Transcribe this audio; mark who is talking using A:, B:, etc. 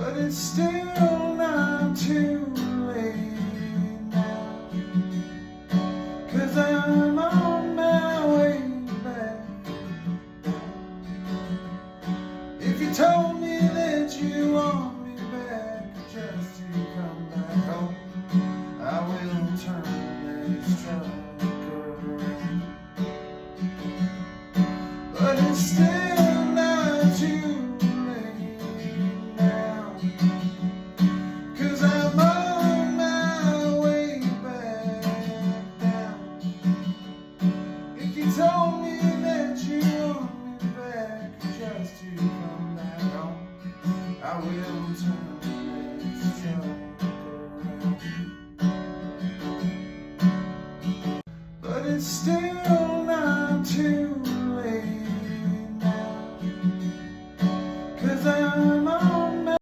A: but it's still not too late now, 'cause I'm on my way back. If you told me that you want me back just to come back home, I will turn this truck around. But it's still not too late now, 'cause I'm on my way back down. If you told me that you want me back just to come back home, I will turn